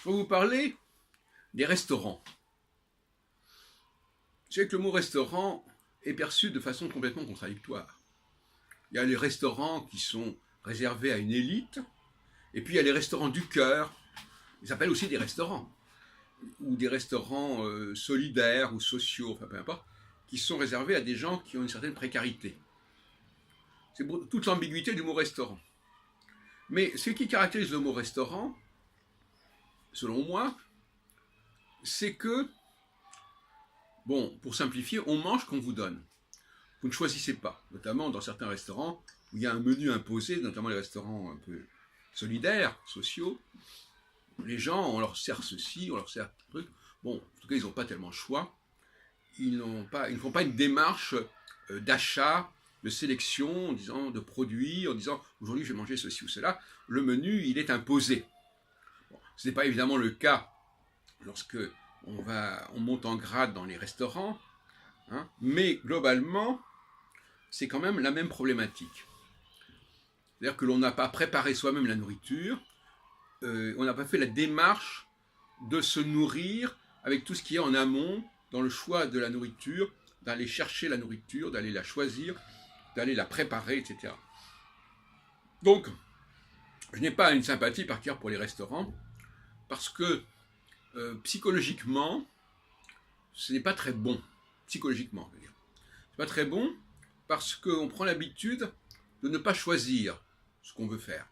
Je vais vous parler des restaurants. Je sais que le mot restaurant est perçu de façon complètement contradictoire. Il y a les restaurants qui sont réservés à une élite, et puis il y a les restaurants du cœur, ils s'appellent aussi des restaurants, ou des restaurants solidaires ou sociaux, enfin peu importe, qui sont réservés à des gens qui ont une certaine précarité. C'est toute l'ambiguïté du mot restaurant. Mais ce qui caractérise le mot restaurant, selon moi, c'est que, bon, pour simplifier, on mange qu'on vous donne. Vous ne choisissez pas, notamment dans certains restaurants où il y a un menu imposé, notamment les restaurants un peu solidaires, sociaux. Les gens, on leur sert ceci, on leur sert un truc. Bon, en tout cas, ils n'ont pas tellement le choix. Ils ne font pas une démarche d'achat, de sélection, en disant, de produits, en disant aujourd'hui je vais manger ceci ou cela. Le menu, il est imposé. Bon, ce n'est pas évidemment le cas lorsque on monte en grade dans les restaurants, hein, mais globalement, c'est quand même la même problématique. C'est-à-dire que l'on n'a pas préparé soi-même la nourriture, on n'a pas fait la démarche de se nourrir avec tout ce qui est en amont dans le choix de la nourriture, d'aller chercher la nourriture, d'aller la choisir, d'aller la préparer, etc. Donc, je n'ai pas une sympathie particulière pour les restaurants, parce que psychologiquement, ce n'est pas très bon. Psychologiquement, je veux dire. C'est pas très bon parce qu'on prend l'habitude de ne pas choisir ce qu'on veut faire.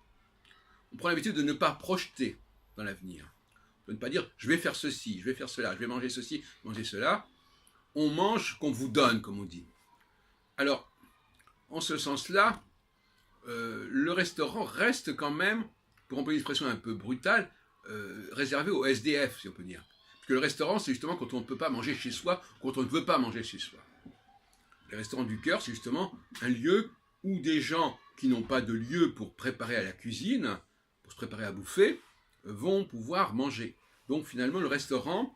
On prend l'habitude de ne pas projeter dans l'avenir. De ne pas dire je vais faire ceci, je vais faire cela, je vais manger ceci, manger cela. On mange qu'on vous donne, comme on dit. Alors, en ce sens-là, le restaurant reste quand même, pour employer une expression un peu brutale, réservé au SDF, si on peut dire. Parce que le restaurant, c'est justement quand on ne peut pas manger chez soi, quand on ne veut pas manger chez soi. Les restaurants du cœur, c'est justement un lieu où des gens qui n'ont pas de lieu pour préparer à la cuisine, pour se préparer à bouffer, vont pouvoir manger. Donc finalement, le restaurant,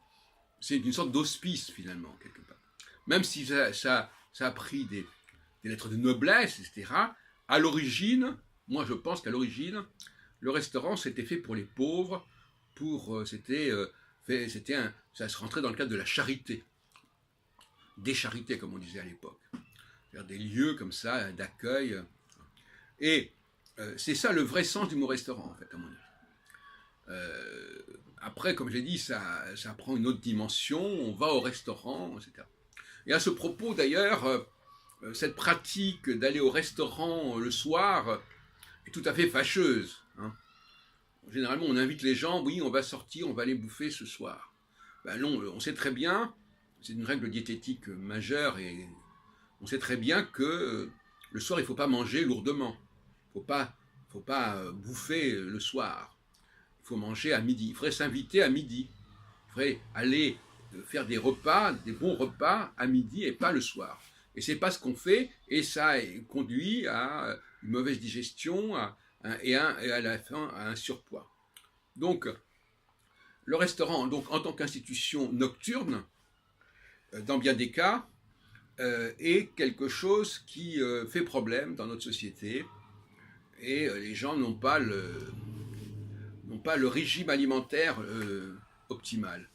c'est une sorte d'hospice, finalement, quelque part. Même si ça a pris des lettres de noblesse, etc., à l'origine, moi je pense qu'à l'origine, le restaurant, c'était fait pour les pauvres, ça se rentrait dans le cadre de la charité. Des charités, comme on disait à l'époque. C'est-à-dire des lieux comme ça, d'accueil. Et c'est ça le vrai sens du mot restaurant, en fait, à mon avis. Après, comme j'ai dit, ça prend une autre dimension, on va au restaurant, etc. Et à ce propos, d'ailleurs, cette pratique d'aller au restaurant le soir est tout à fait fâcheuse. Hein. Généralement, on invite les gens, oui, on va sortir, on va aller bouffer ce soir. Ben non, on sait très bien, c'est une règle diététique majeure, et on sait très bien que le soir, il ne faut pas manger lourdement. Il ne faut pas bouffer le soir. Il faut manger à midi. Il faudrait s'inviter à midi. Il faudrait aller faire des repas, des bons repas à midi et pas le soir. Et c'est pas ce qu'on fait, et ça conduit à une mauvaise digestion et à la fin à un surpoids. Donc, le restaurant, donc, en tant qu'institution nocturne, dans bien des cas, est quelque chose qui fait problème dans notre société, et les gens n'ont pas le régime alimentaire optimal.